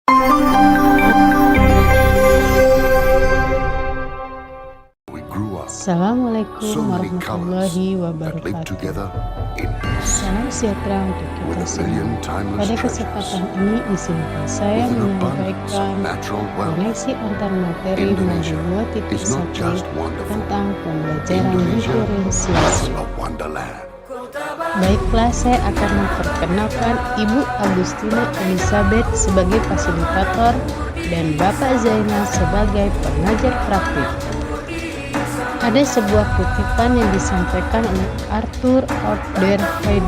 Assalamualaikum warahmatullahi wabarakatuh. Salam sejahtera untuk kita semua. Pada kesempatan ini izinkan saya menyampaikan koneksi antar materi modul 2.1 tentang pembelajaran diferensiasi. Baiklah, saya akan memperkenalkan Ibu Agustina Elizabeth sebagai fasilitator dan Bapak Zainal sebagai pengajar praktik. Ada sebuah kutipan yang disampaikan oleh Arthur Oderheide,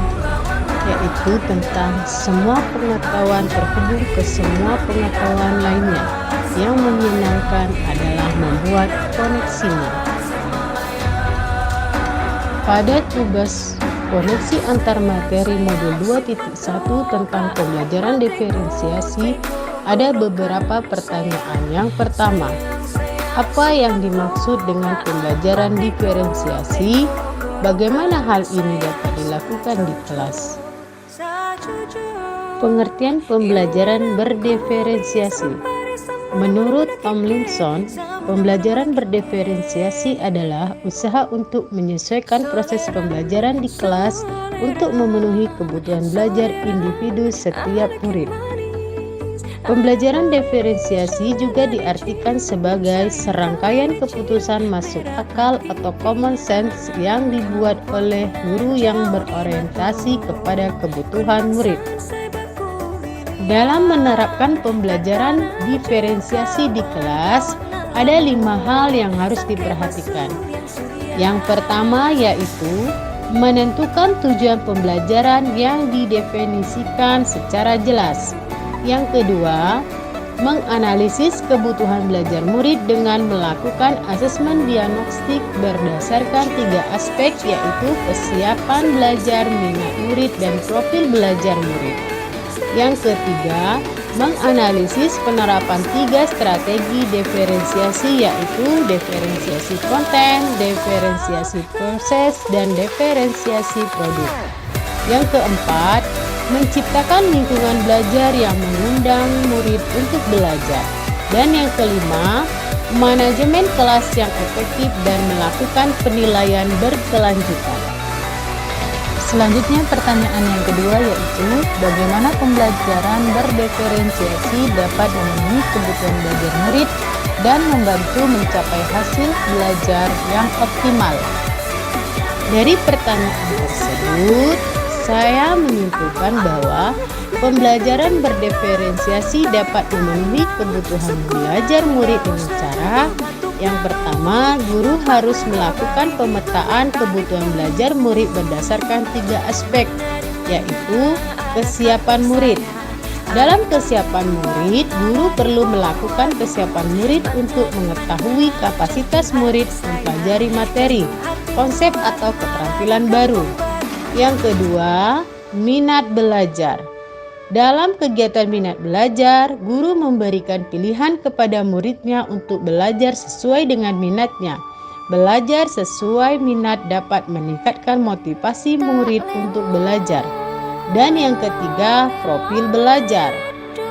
yaitu tentang semua pengetahuan terhubung ke semua pengetahuan lainnya. Yang menyenangkan adalah membuat koneksinya. Pada tugas koneksi antar materi modul 2.1 tentang pembelajaran diferensiasi, ada beberapa pertanyaan. Yang pertama, apa yang dimaksud dengan pembelajaran diferensiasi? Bagaimana hal ini dapat dilakukan di kelas? Pengertian pembelajaran berdiferensiasi. Menurut Tomlinson, pembelajaran berdiferensiasi adalah usaha untuk menyesuaikan proses pembelajaran di kelas untuk memenuhi kebutuhan belajar individu setiap murid. Pembelajaran diferensiasi juga diartikan sebagai serangkaian keputusan masuk akal atau common sense yang dibuat oleh guru yang berorientasi kepada kebutuhan murid. Dalam menerapkan pembelajaran diferensiasi di kelas, ada 5 hal yang harus diperhatikan. Yang pertama yaitu menentukan tujuan pembelajaran yang didefinisikan secara jelas. Yang kedua, menganalisis kebutuhan belajar murid dengan melakukan asesmen diagnostik berdasarkan 3 aspek, yaitu kesiapan belajar, minat murid, dan profil belajar murid. Yang ketiga, menganalisis penerapan 3 strategi diferensiasi, yaitu diferensiasi konten, diferensiasi proses, dan diferensiasi produk. Yang keempat, menciptakan lingkungan belajar yang mengundang murid untuk belajar. Dan yang kelima, manajemen kelas yang efektif dan melakukan penilaian berkelanjutan. Selanjutnya pertanyaan yang kedua yaitu bagaimana pembelajaran berdiferensiasi dapat memenuhi kebutuhan belajar murid dan membantu mencapai hasil belajar yang optimal. Dari pertanyaan tersebut, saya menyimpulkan bahwa pembelajaran berdiferensiasi dapat memenuhi kebutuhan belajar murid dengan cara yang pertama, guru harus melakukan pemetaan kebutuhan belajar murid berdasarkan 3 aspek, yaitu kesiapan murid. Dalam kesiapan murid, guru perlu melakukan kesiapan murid untuk mengetahui kapasitas murid mempelajari materi, konsep atau keterampilan baru. Yang kedua, minat belajar. Dalam kegiatan minat belajar, guru memberikan pilihan kepada muridnya untuk belajar sesuai dengan minatnya. Belajar sesuai minat dapat meningkatkan motivasi murid untuk belajar. Dan yang ketiga, profil belajar.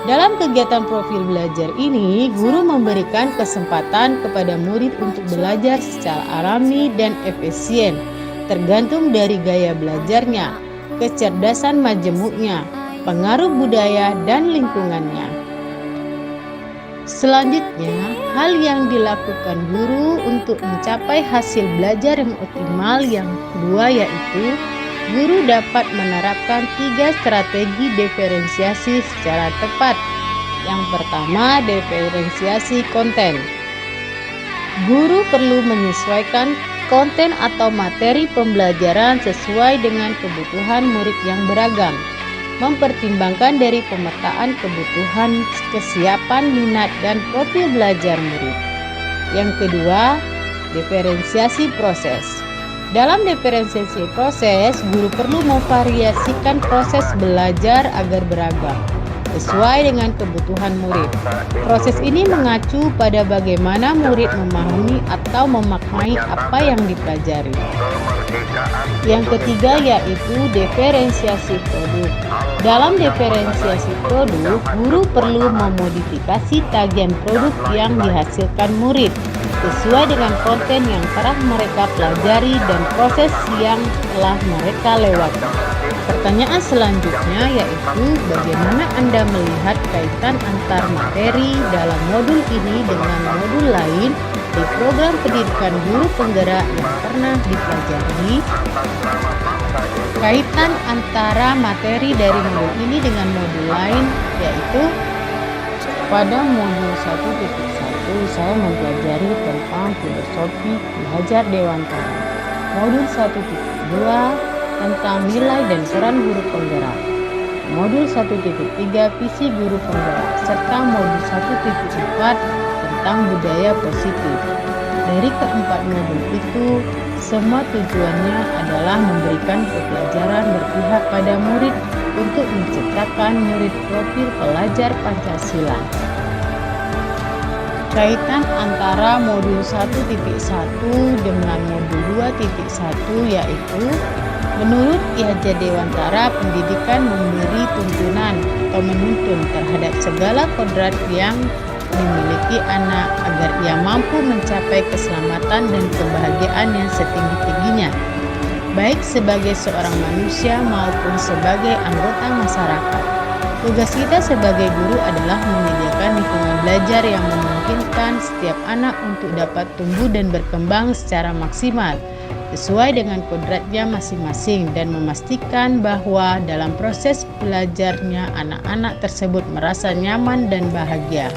Dalam kegiatan profil belajar ini, guru memberikan kesempatan kepada murid untuk belajar secara alami dan efisien, tergantung dari gaya belajarnya, kecerdasan majemuknya, pengaruh budaya, dan lingkungannya. Selanjutnya, hal yang dilakukan guru untuk mencapai hasil belajar yang optimal yang kedua yaitu guru dapat menerapkan 3 strategi diferensiasi secara tepat. Yang pertama, diferensiasi konten. Guru perlu menyesuaikan konten atau materi pembelajaran sesuai dengan kebutuhan murid yang beragam, mempertimbangkan dari pemetaan kebutuhan, kesiapan, minat, dan profil belajar murid. Yang kedua, diferensiasi proses. Dalam diferensiasi proses, guru perlu memvariasikan proses belajar agar beragam. sesuai dengan kebutuhan murid. Proses ini mengacu pada bagaimana murid memahami atau memaknai apa yang dipelajari. Yang ketiga yaitu diferensiasi produk. Dalam diferensiasi produk, guru perlu memodifikasi tagihan produk yang dihasilkan murid sesuai dengan konten yang telah mereka pelajari dan proses yang telah mereka lewati. Pertanyaan selanjutnya yaitu bagaimana Anda melihat kaitan antar materi dalam modul ini dengan modul lain di program pendidikan guru penggerak yang pernah dipelajari. Kaitan antara materi dari modul ini dengan modul lain yaitu pada modul 1.1 saya mempelajari tentang filosofi Ki Hajar Dewantara. Modul 1.2 tentang nilai dan peran guru penggerak. Modul 1.3 visi guru penggerak serta modul 1.4 tentang budaya positif. Dari keempat modul itu, semua tujuannya adalah memberikan pembelajaran berpihak pada murid untuk menciptakan murid profil pelajar Pancasila. Kaitan antara modul 1.1 dengan modul 2.1 yaitu menurut Ki Hajar Dewantara, pendidikan memberi tuntunan atau menuntun terhadap segala kodrat yang dimiliki anak agar ia mampu mencapai keselamatan dan kebahagiaan yang setinggi-tingginya, baik sebagai seorang manusia maupun sebagai anggota masyarakat. Tugas kita sebagai guru adalah menyediakan lingkungan belajar yang memungkinkan setiap anak untuk dapat tumbuh dan berkembang secara maksimal sesuai dengan kodratnya masing-masing dan memastikan bahwa dalam proses belajarnya anak-anak tersebut merasa nyaman dan bahagia.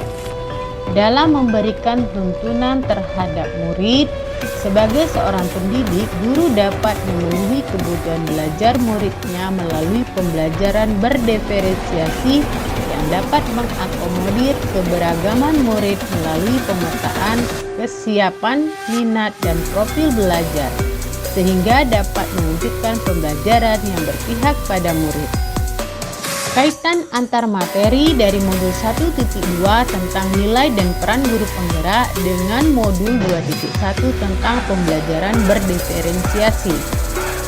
Dalam memberikan tuntunan terhadap murid, sebagai seorang pendidik, guru dapat memenuhi kebutuhan belajar muridnya melalui pembelajaran berdiferensiasi yang dapat mengakomodir keberagaman murid melalui pemetaan kesiapan, minat, dan profil belajar, sehingga dapat mewujudkan pembelajaran yang berpihak pada murid. Kaitan antar materi dari modul 1.2 tentang nilai dan peran guru penggerak dengan modul 2.1 tentang pembelajaran berdiferensiasi.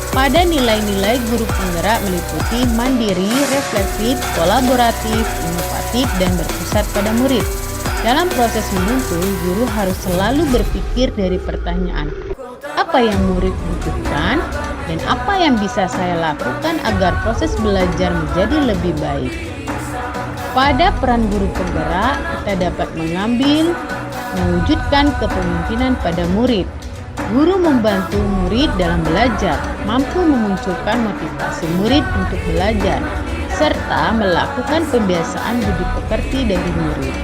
Pada nilai-nilai guru penggerak meliputi mandiri, refleksif, kolaboratif, inovatif, dan berpusat pada murid. Dalam proses menuntun, guru harus selalu berpikir dari pertanyaan, apa yang murid butuhkan? Dan apa yang bisa saya lakukan agar proses belajar menjadi lebih baik. Pada peran guru penggerak, kita dapat mewujudkan kepemimpinan pada murid. Guru membantu murid dalam belajar, mampu memunculkan motivasi murid untuk belajar, serta melakukan pembiasaan budi pekerti dari murid.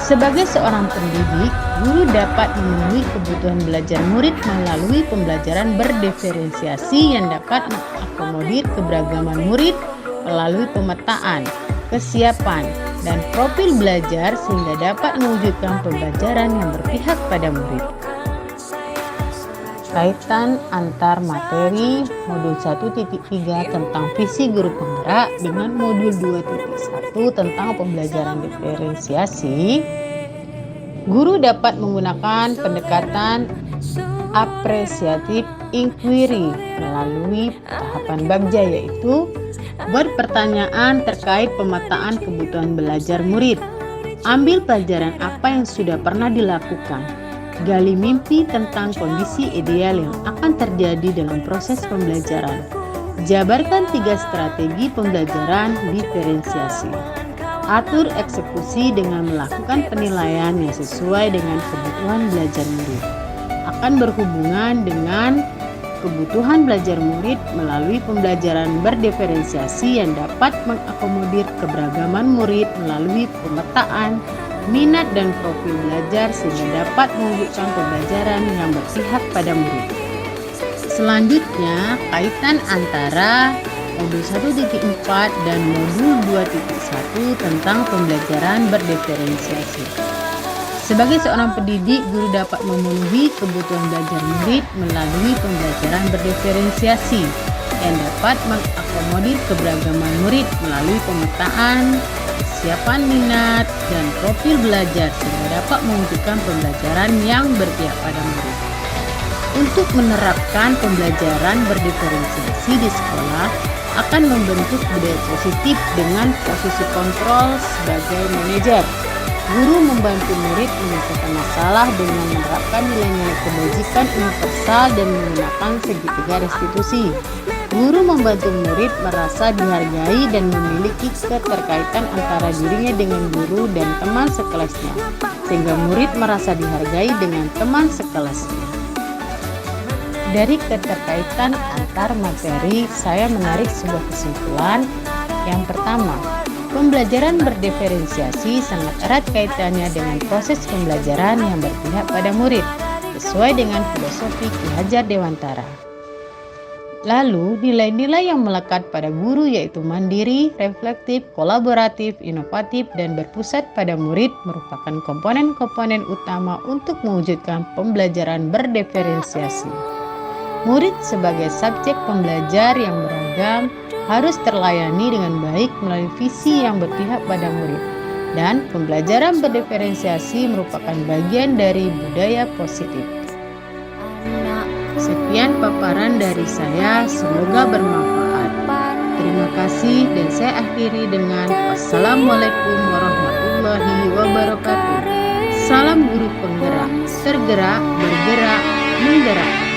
Sebagai seorang pendidik, guru dapat memenuhi kebutuhan belajar murid melalui pembelajaran berdiferensiasi yang dapat mengakomodir keberagaman murid melalui pemetaan, kesiapan, dan profil belajar sehingga dapat mewujudkan pembelajaran yang berpihak pada murid. Kaitan antar materi modul 1.3 tentang visi guru penggerak dengan modul 2.1 tentang pembelajaran diferensiasi, guru dapat menggunakan pendekatan apresiatif inquiry melalui tahapan bagja, yaitu berpertanyaan terkait pemetaan kebutuhan belajar murid, ambil pelajaran apa yang sudah pernah dilakukan, gali mimpi tentang kondisi ideal yang akan terjadi dalam proses pembelajaran, jabarkan 3 strategi pembelajaran diferensiasi, atur eksekusi dengan melakukan penilaian yang sesuai dengan kebutuhan belajar murid, akan berhubungan dengan kebutuhan belajar murid melalui pembelajaran berdiferensiasi yang dapat mengakomodir keberagaman murid melalui pemetaan, minat, dan profil belajar sehingga dapat mewujudkan pembelajaran yang berpihak pada murid. Selanjutnya, kaitan antara modul 1.4 dan modul 2.1 tentang pembelajaran berdiferensiasi. Sebagai seorang pendidik, guru dapat memenuhi kebutuhan belajar murid melalui pembelajaran berdiferensiasi yang dapat mengakomodir keberagaman murid melalui pemetaan, kesiapan minat, dan profil belajar sehingga dapat mewujudkan pembelajaran yang berpihak pada murid. Untuk menerapkan pembelajaran berdiferensiasi di sekolah akan membentuk budaya positif dengan posisi kontrol sebagai manajer. Guru membantu murid menyelesaikan masalah dengan menerapkan nilai-nilai kebajikan universal dan menggunakan segitiga restitusi. Guru membantu murid merasa dihargai dan memiliki keterkaitan antara dirinya dengan guru dan teman sekelasnya, sehingga murid merasa dihargai dengan teman sekelasnya. Dari keterkaitan antar materi, saya menarik sebuah kesimpulan. Yang pertama, pembelajaran berdiferensiasi sangat erat kaitannya dengan proses pembelajaran yang berpihak pada murid, sesuai dengan filosofi Ki Hajar Dewantara. Lalu, nilai-nilai yang melekat pada guru yaitu mandiri, reflektif, kolaboratif, inovatif, dan berpusat pada murid merupakan komponen-komponen utama untuk mewujudkan pembelajaran berdiferensiasi. Murid sebagai subjek pembelajar yang beragam harus terlayani dengan baik melalui visi yang berpihak pada murid. Dan pembelajaran berdiferensiasi merupakan bagian dari budaya positif. Sekian paparan dari saya, semoga bermanfaat. Terima kasih dan saya akhiri dengan Wassalamualaikum warahmatullahi wabarakatuh. Salam guru penggerak, tergerak, bergerak, menggerak.